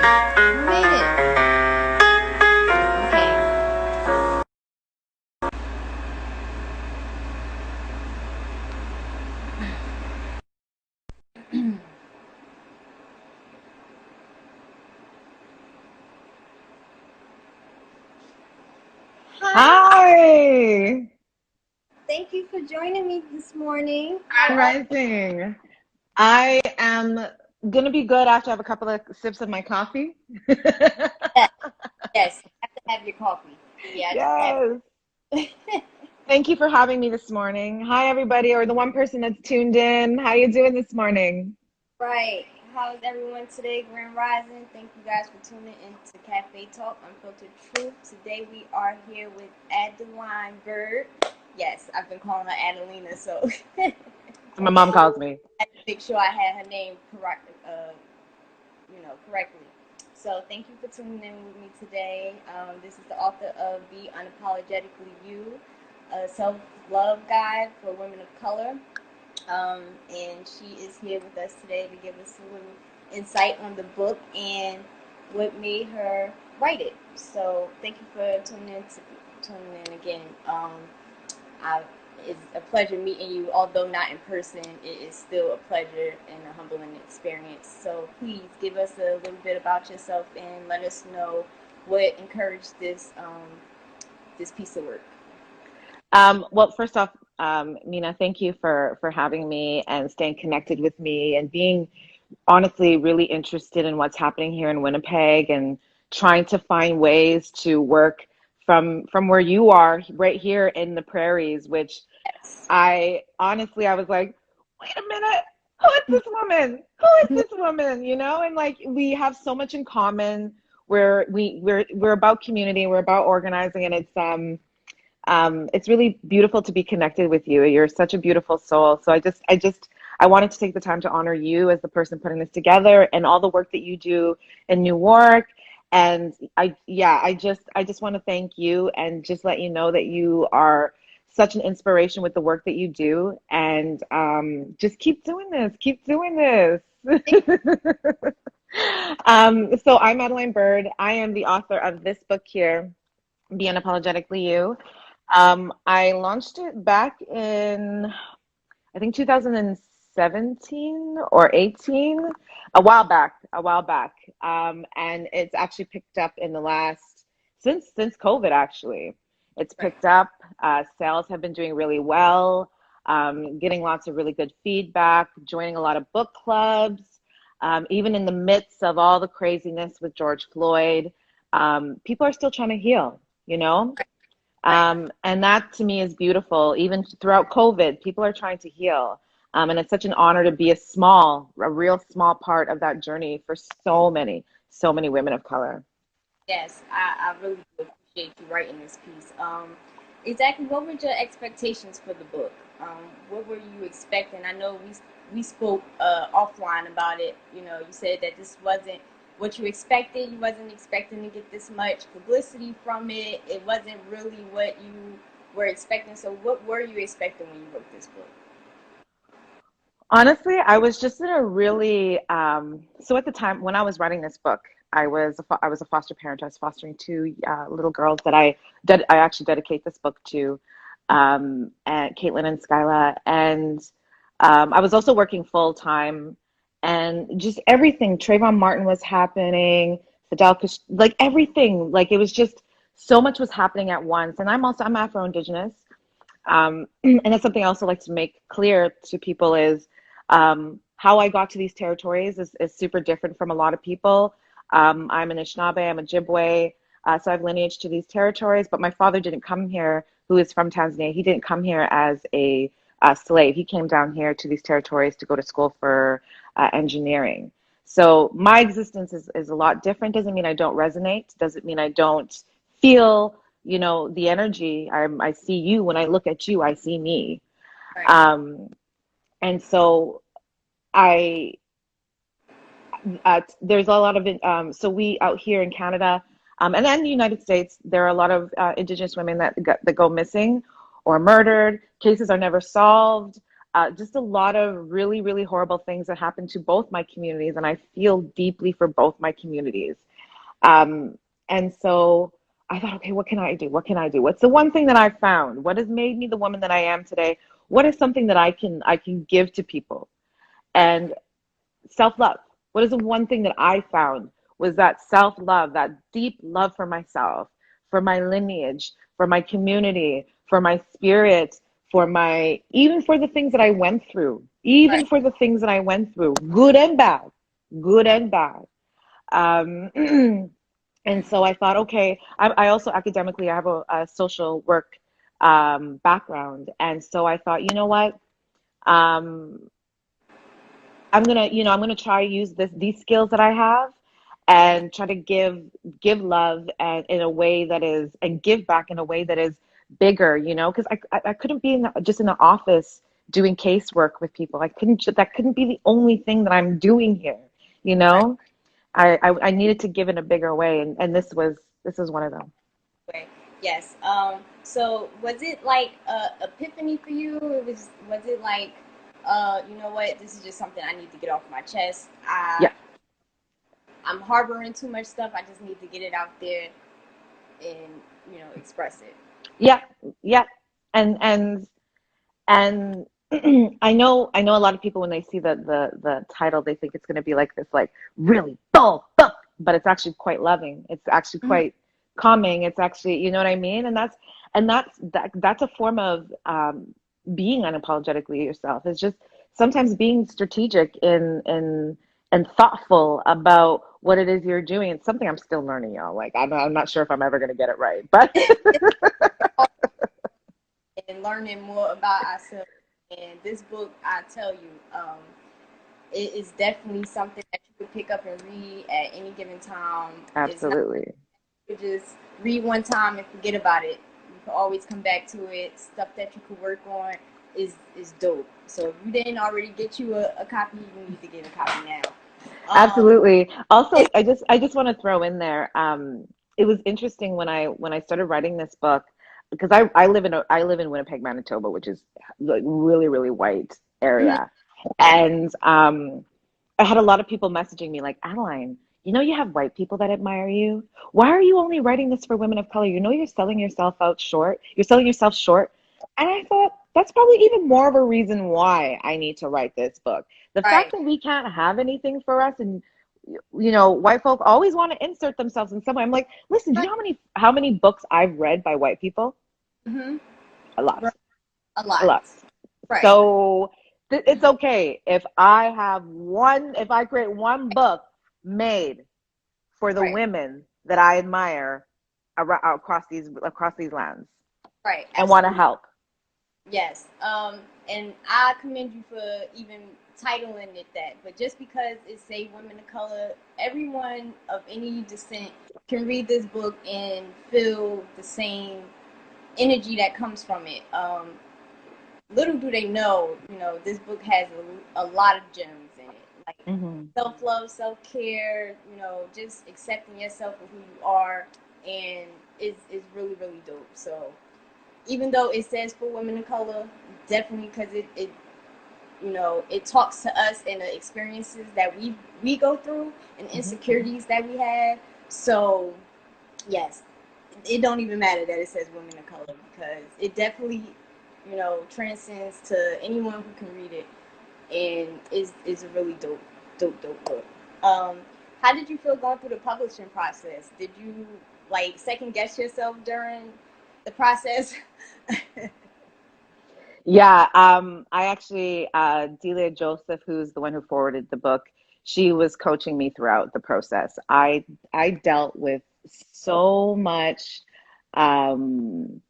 You made it. Okay. Hi. Hi, Thank you for joining me this morning. How I'm are rising. I am gonna be good after I have a couple of sips of my coffee. you? Yes, you have to have your coffee. Yeah, I just have Yes. it. Thank you for having me this morning. Hi, everybody, or the one person that's tuned in. How you doing this morning? Right. How's everyone today? Grand Rising. Thank you guys for tuning in to Cafe Talk, Unfiltered Truth. Today we are here with Adeline Bird. Yes, I've been calling her Adelina, so My mom calls me. make sure I had her name correct, correctly. So thank you for tuning in with me today. This is the author of Be Unapologetically You, a self-love guide for women of color. And she is here with us today to give us a little insight on the book and what made her write it. So thank you for tuning in again. I, it's a pleasure meeting you, although not in person. It is still a pleasure and a humbling experience. So please give us a little bit about yourself and let us know what encouraged this piece of work. Well, first off, Nina, thank you for having me and staying connected with me and being honestly really interested in what's happening here in Winnipeg and trying to find ways to work from where you are right here in the prairies, which Yes. I was like, wait a minute, who is this woman? Who is this woman? You know, and like we have so much in common. We're about community, we're about organizing, and it's really beautiful to be connected with you. You're such a beautiful soul. So I wanted to take the time to honor you as the person putting this together and all the work that you do in New York. And I just want to thank you and just let you know that you are such an inspiration with the work that you do. And just keep doing this. Keep doing this. So I'm Adeline Bird. I am the author of this book here, Be Unapologetically You. I launched it back in, I think 2017 or 18, a while back. And it's actually picked up in the last, since COVID actually. It's Right. picked up. Sales have been doing really well, getting lots of really good feedback, joining a lot of book clubs, even in the midst of all the craziness with George Floyd. People are still trying to heal, you know? Right. And that to me is beautiful. Even throughout COVID, people are trying to heal. And it's such an honor to be a real small part of that journey for so many women of color. Yes, I really do appreciate you writing this piece. Exactly, what were your expectations for the book? What were you expecting? I know we spoke offline about it. You know, you said that this wasn't what you expected. You wasn't expecting to get this much publicity from it. It wasn't really what you were expecting. So, what were you expecting when you wrote this book? Honestly, I was just in a really so at the time when I was writing this book, I was a foster parent. I was fostering two little girls that I actually dedicate this book to, and Caitlin and Skyla, and I was also working full time, and just everything. Trayvon Martin was happening, like everything, like it was just so much was happening at once. And I'm Afro Indigenous, and that's something I also like to make clear to people is how I got to these territories is super different from a lot of people. I'm an Anishinaabe, I'm a Ojibwe, so I have lineage to these territories, but my father didn't come here, who is from Tanzania. He didn't come here as a slave. He came down here to these territories to go to school for engineering. So my existence is a lot different. Doesn't mean I don't resonate, doesn't mean I don't feel the energy. I see you. When I look at you, I see me. Right. um and so I there's a lot of so we out here in Canada, and then the United States, there are a lot of Indigenous women that go missing or murdered. Cases are never solved. just a lot of really, really horrible things that happened to both my communities, and I feel deeply for both my communities. Um, and so I thought, okay, what can I do? What can I do? What's the one thing that I found? What has made me the woman that I am today? What is something that I can give to people? And self-love. What is the one thing that I found was that self-love, that deep love for myself, for my lineage, for my community, for my spirit, for my, even for the things that I went through, Right. even for the things that I went through, good and bad, good and bad. Um, and so I thought, okay, I also academically, I have a social work background. And so I thought, you know what? Um, I'm gonna try to use these skills that I have and try to give love and in a way that is and give back in a way that is bigger, because I couldn't be just in the office doing casework with people. That couldn't be the only thing that I'm doing here, you Right. know. I needed to give in a bigger way, and this was one of them. Way. Yes. So was it like a epiphany for you? Was it like, you know what? This is just something I need to get off my chest. Yeah, I'm harboring too much stuff. I just need to get it out there and express it. yeah, yeah, and And I know a lot of people when they see the title, they think it's going to be like this, like really dull book, but it's actually quite loving. It's actually Mhm. quite calming. It's actually, you know what I mean? And that's a form of being unapologetically yourself. It's just sometimes being strategic in and thoughtful about what it is you're doing. It's something I'm still learning, y'all. Like I'm not sure if I'm ever going to get it right, but And learning more about ourselves. And this book, I tell you, it is definitely something that you could pick up and read at any given time. It's not absolutely. you just read one time and forget about it. You can always come back to it. Stuff that you could work on is dope. So if you didn't already get you a copy, you need to get a copy now. Absolutely. Also, It's I just want to throw in there. It was interesting when I started writing this book because I live in Winnipeg, Manitoba, which is like really really white mhm, area, and I had a lot of people messaging me like, Adeline, you have white people that admire you. Why are you only writing this for women of color? You're selling yourself out short. You're selling yourself short. And I thought that's probably even more of a reason why I need to write this book. The fact right. that we can't have anything for us, and white folk always want to insert themselves in some way. I'm like, listen, do you Right. know how many books I've read by white people? Mm-hmm. A lot. Right. A A lot. lot. Right. So it's okay if I create one book made for the Right. women that I admire across these lands Right. and want to Absolutely. help. Yes. And I commend you for even titling it that. But just because it say women of color, everyone of any descent can read this book and feel the same energy that comes from it. Little do they know, this book has a lot of gems in it, like Hmm. self-love, self-care, just accepting yourself for who you are, and is really really dope. So even though it says for women of color, definitely because it talks to us and the experiences that we go through and Hmm. insecurities that we have. So yes, it don't even matter that it says women of color because it definitely transcends to anyone who can read it, and is a really dope book. Um, how did you feel going through the publishing process? Did you like second guess yourself during the process? Yeah, I actually, Delia Joseph, who's the one who forwarded the book, she was coaching me throughout the process. I dealt with so much. Um,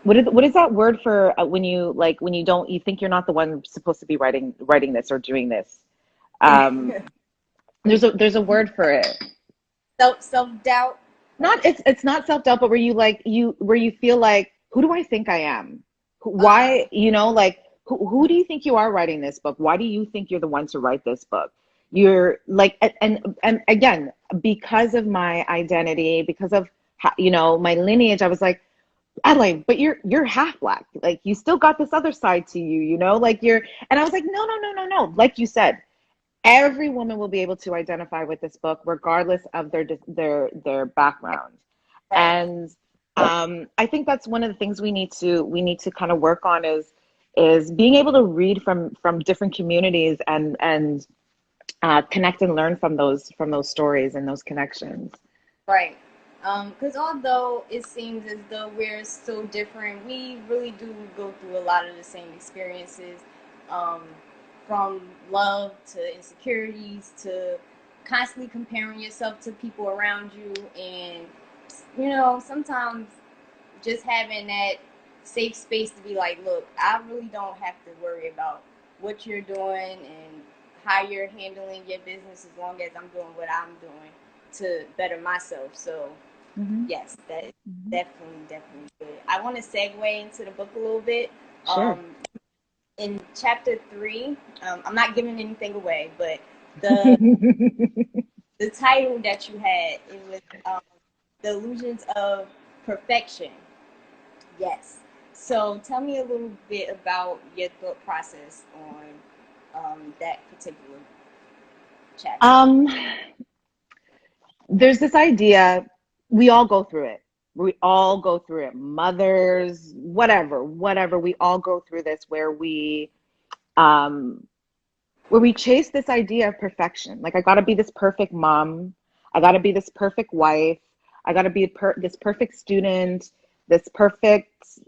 what is that word for when you don't you think you're not the one supposed to be writing this or doing this? Um, there's a word for it. Self doubt. Not it's not self-doubt, but where you feel like, who do I think I am? Uh, Why, like, who do you think you are writing this book? Why do you think you're the one to write this book? You're like, and again, because of my identity, because of my lineage, I was like, Adeline, but you're half black. Like you still got this other side to you, you know? Like you're and I was like, no, no, no, no, no. Like you said, every woman will be able to identify with this book regardless of their background. Right. And I think that's one of the things we need to kind of work on is being able to read from different communities and connect and learn from those stories and those connections. Right. Because although it seems as though we're so different, we really do go through a lot of the same experiences, um, from love to insecurities to constantly comparing yourself to people around you. And, sometimes just having that safe space to be like, look, I really don't have to worry about what you're doing and how you're handling your business as long as I'm doing what I'm doing to better myself. So, Hmm. yes, that is Hmm. definitely, definitely good. I want to segue into the book a little bit. Sure. In chapter 3, I'm not giving anything away, but the the title that you had, it was delusions of perfection. Yes. So tell me a little bit about your thought process on that particular chapter. um, there's this idea, we all go through it. We all go through it. Mothers, whatever, we all go through this um where we chase this idea of perfection. Like I got to be this perfect mom, I got to be this perfect wife, I got to be this perfect student, this perfect,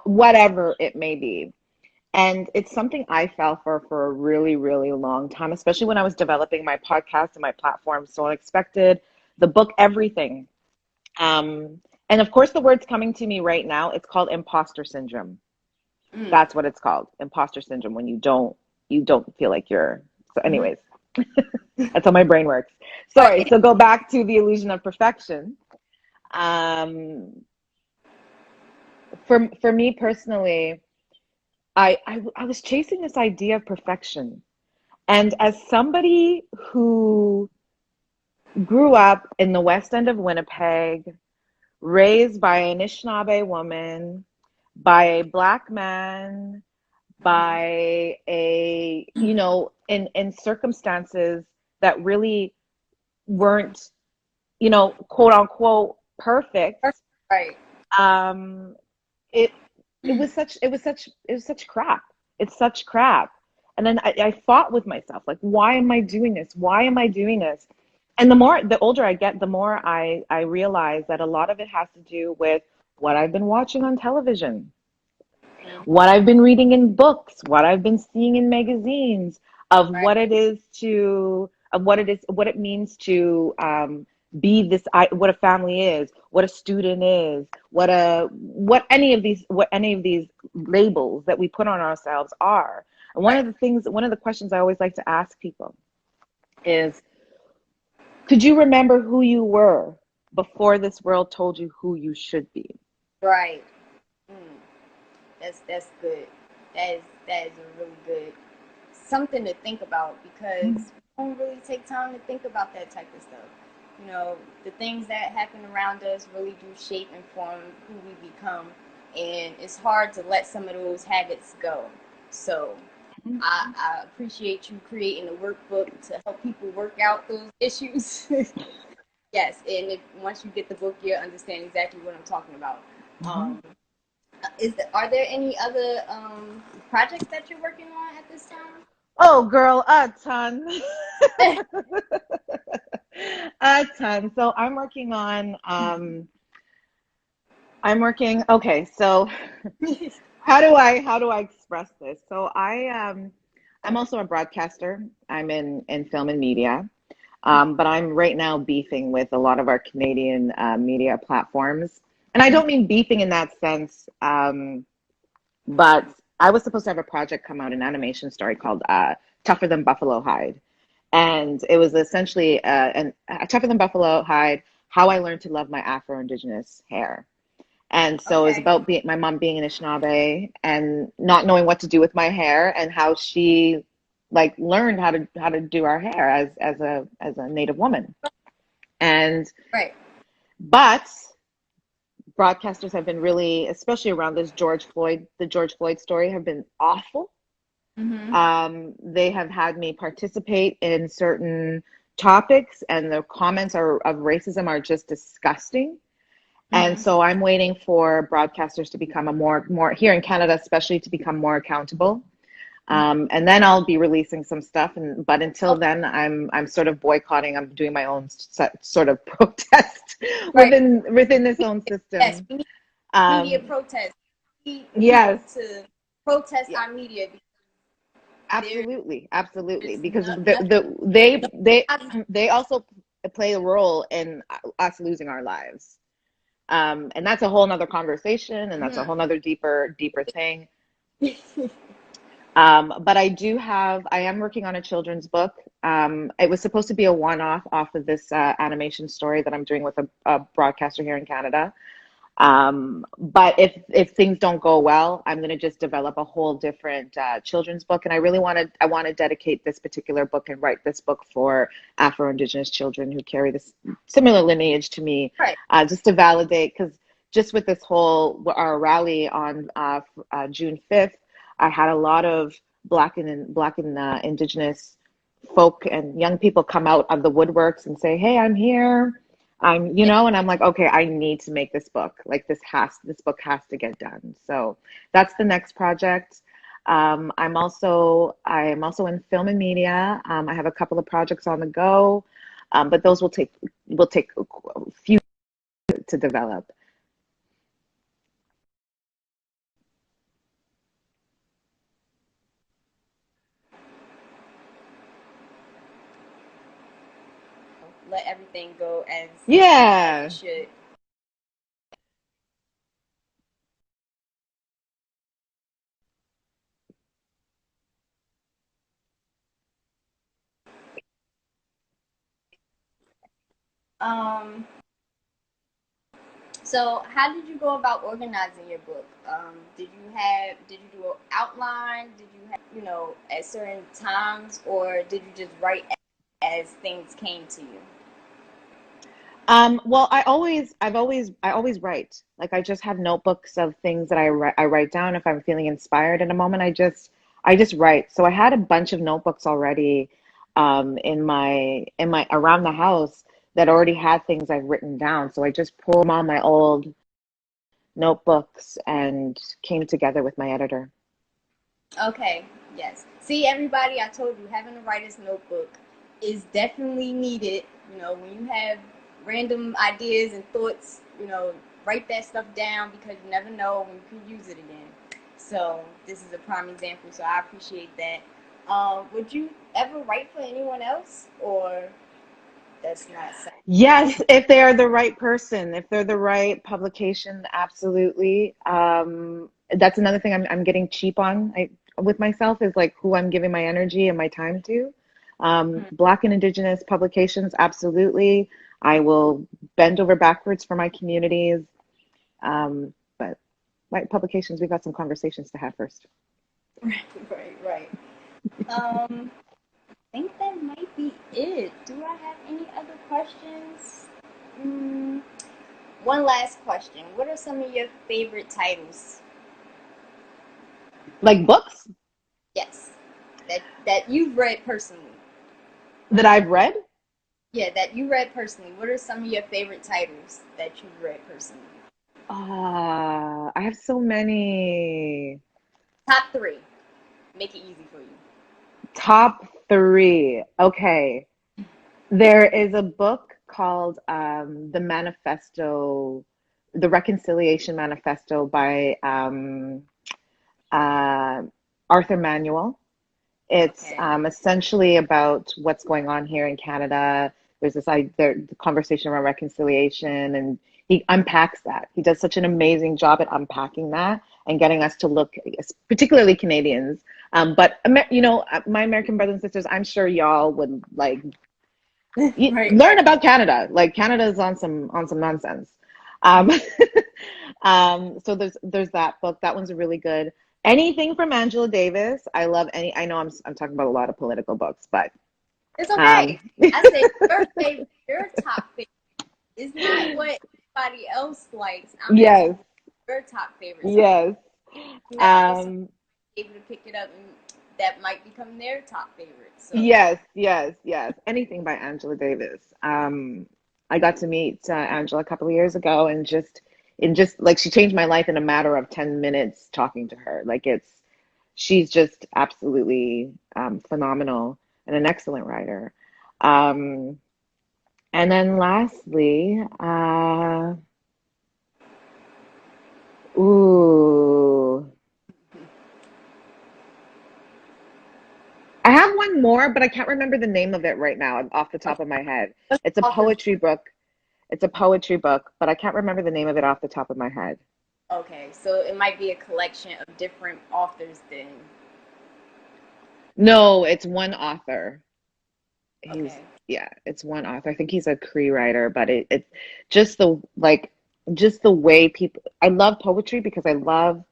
whatever it may be. And it's something I fell for a really, really long time, especially when I was developing my podcast and my platform. So unexpected, the book, everything. And of course, the word's coming to me right now. It's called imposter syndrome. Mm, That's what it's called, imposter syndrome. When you don't feel like you're. So, hmm. anyways, that's how my brain works. Sorry. Right. So go back to the illusion of perfection. Um, for me personally, I was chasing this idea of perfection. And as somebody who grew up in the west end of Winnipeg, raised by an Anishinaabe woman, by a black man, by in circumstances that really weren't, quote unquote perfect. Right. Um, it it was such crap. It's such crap. And then I fought with myself, like, why am I doing this? Why am I doing this? And the older I get, the more I realize that a lot of it has to do with what I've been watching on television, Mm, what I've been reading in books, what I've been seeing in magazines of right. what it means to be what a family is, what a student is, what any of these labels that we put on ourselves are. And Right. one of the questions I always like to ask people is, could you remember who you were before this world told you who you should be? Right. Mm, that's good. That is a really good something to think about because we don't really take time to think about that type of stuff. The things that happen around us really do shape and form who we become, and it's hard to let some of those habits go. So I appreciate you creating a workbook to help people work out those issues. Yes, and once you get the book, you'll understand exactly what I'm talking about. Mhm. Um, are there any other projects that you're working on at this time? Oh, girl, a ton. A ton. So okay, so how do I express this? So I'm also a broadcaster. I'm in film and media. But I'm right now beefing with a lot of our Canadian media platforms. And I don't mean beefing in that sense, but I was supposed to have a project come out, an animation story called Tougher Than Buffalo Hide. And it was essentially Tougher Than Buffalo Hide, how I learned to love my Afro-Indigenous hair. And so it was Okay. about my mom being an Anishinaabe and not knowing what to do with my hair, and how she like learned how to do our hair as a Native woman. And Right. but broadcasters have been really, especially around the George Floyd story, have been awful. Mm-hmm. They have had me participate in certain topics, and the comments of racism are just disgusting. And Mm-hmm. so I'm waiting for broadcasters to become a more here in Canada, especially to become more accountable. And then I'll be releasing some stuff. But until Okay. then, I'm sort of boycotting. I'm doing my own sort of protest Right. within this own Yes, system. we need media Um, protest. We need yes, people to protest yeah, our media because absolutely, absolutely. there's Because nothing. they also play a role in us losing our lives. And that's a whole nother conversation, and that's a whole nother deeper thing. But I am working on a children's book. It was supposed to be a one-off off of this animation story that I'm doing with a broadcaster here in Canada. But if things don't go well, I'm going to just develop a whole different children's book. And I want to dedicate this particular book and write this book for Afro-Indigenous children who carry this similar lineage to me, Right. just to validate, because just with this whole our rally on June 5th, I had a lot of Black and Indigenous folk and young people come out of the woodworks and say, "Hey, I'm here. Yeah. And I'm like, okay, I need to make this book. Like this book has to get done." So that's the next project. I am also in film and media. I have a couple of projects on the go, but those will take a few to develop. Let everything go as it Yeah. should. Um, so how did you go about organizing your book? Did you do an outline? Did you have, at certain times, or did you just write as things came to you? Well, I always write. Like I just have notebooks of things that I write down if I'm feeling inspired in a moment. I just write. So I had a bunch of notebooks already, in my around the house that already had things I've written down. So I just pulled them on my old notebooks and came together with my editor. Okay, yes. See, everybody, I told you, having a writer's notebook is definitely needed. When you have random ideas and thoughts, write that stuff down because you never know when you can use it again. So, this is a prime example, so I appreciate that. Would you ever write for anyone else, or that's not something? Yes, if they are the right person, if they're the right publication, absolutely. That's another thing I'm getting cheap on with myself is like who I'm giving my energy and my time to. Black and Indigenous publications, absolutely. I will bend over backwards for my communities. But white publications, we've got some conversations to have first. Right, right, right. Um, think that might be it. Do I have any other questions? Mm, one last question. What are some of your favorite titles? Like books Yes, that you've read personally. that I've read. Yeah, that you read personally. What are some of your favorite titles that you've read personally? I have so many. Top three. Make it easy for you. Top three. Okay. There is a book called The Reconciliation Manifesto by uh, Arthur Manuel. It's Okay. essentially about what's going on here in Canada. There's the conversation around reconciliation, and he unpacks that. He does such an amazing job at unpacking that and getting us to look, particularly Canadians. But my American brothers and sisters, I'm sure y'all would like Right, learn right. about Canada. Like Canada is on some nonsense. Um, so there's that book. That one's really good. Anything from Angela Davis. I love any. I know I'm talking about a lot of political books, but It's um, okay. I said your favorite, your top favorite is not what. everybody else likes. I'm asking Yes, your top favorite. So yes. you have listeners Um, able to pick it up, and that might become their top favorite. So yes, yes, yes. Anything by Angela Davis. I got to meet Angela a couple of years ago, and just like she changed my life in a matter of 10 minutes talking to her. She's just absolutely phenomenal and an excellent writer. Um, and then lastly, ooh. I have one more, but I can't remember the name of it right now off the top of my head. It's a authors. poetry book. It's a poetry book, but I can't remember the name of it off the top of my head. Okay, so it might be a collection of different authors then. No, it's one author. He's Okay. yeah, it's one author. I think he's a Cree writer, but it's just just the way people. I love poetry because I love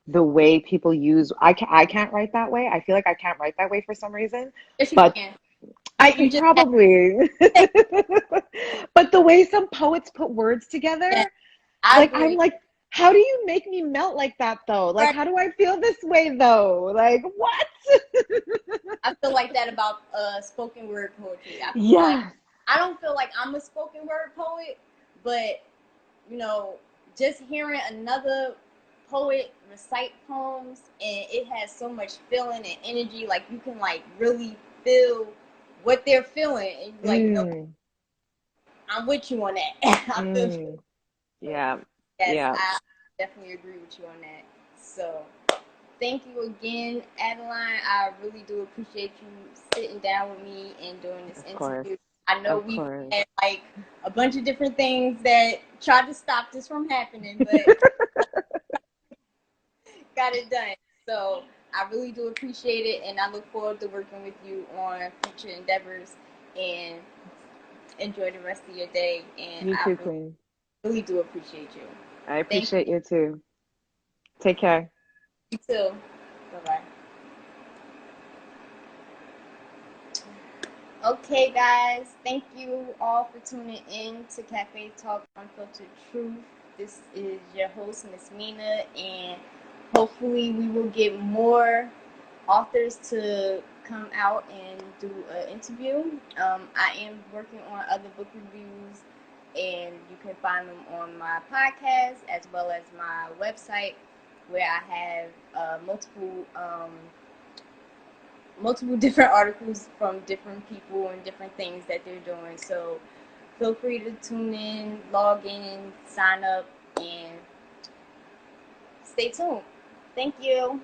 the way people use. I can't write that way. I feel like I can't write that way for some reason, Yes, you but can. You I just have probably. to. But the way some poets put words Yeah, together, I like I'm agree. like, how do you make me melt like that though? Like, Right. how do I feel this way though? Like, what? I feel like that about spoken word poetry. I feel like Yes. I don't feel like I'm a spoken word poet, but you know, just hearing another poet recite poems and it has so much feeling and energy, like you can like really feel what they're feeling and you're like, you know, Mm, I'm with you on that. I feel you. mm. So Yeah. yes, Yeah. I definitely agree with you on that. So thank you again, Adeline. I really do appreciate you sitting down with me and doing this Of course. interview. I know Of we've course. had like a bunch of different things that tried to stop this from happening, but got it done. So I really do appreciate it, and I look forward to working with you on future endeavors. And enjoy the rest of your day. And You I too, really, Queen. really do appreciate you. I Thank appreciate you too. Take care. you too. Bye bye. Okay, guys, thank you all for tuning in to Cafe Talk Unfiltered Truth. This is your host, Miss Mina, and hopefully, we will get more authors to come out and do an interview. I am working on other book reviews, and you can find them on my podcast as well as my website, where I have multiple different articles from different people and different things that they're doing. So feel free to tune in, log in, sign up, and stay tuned. Thank you.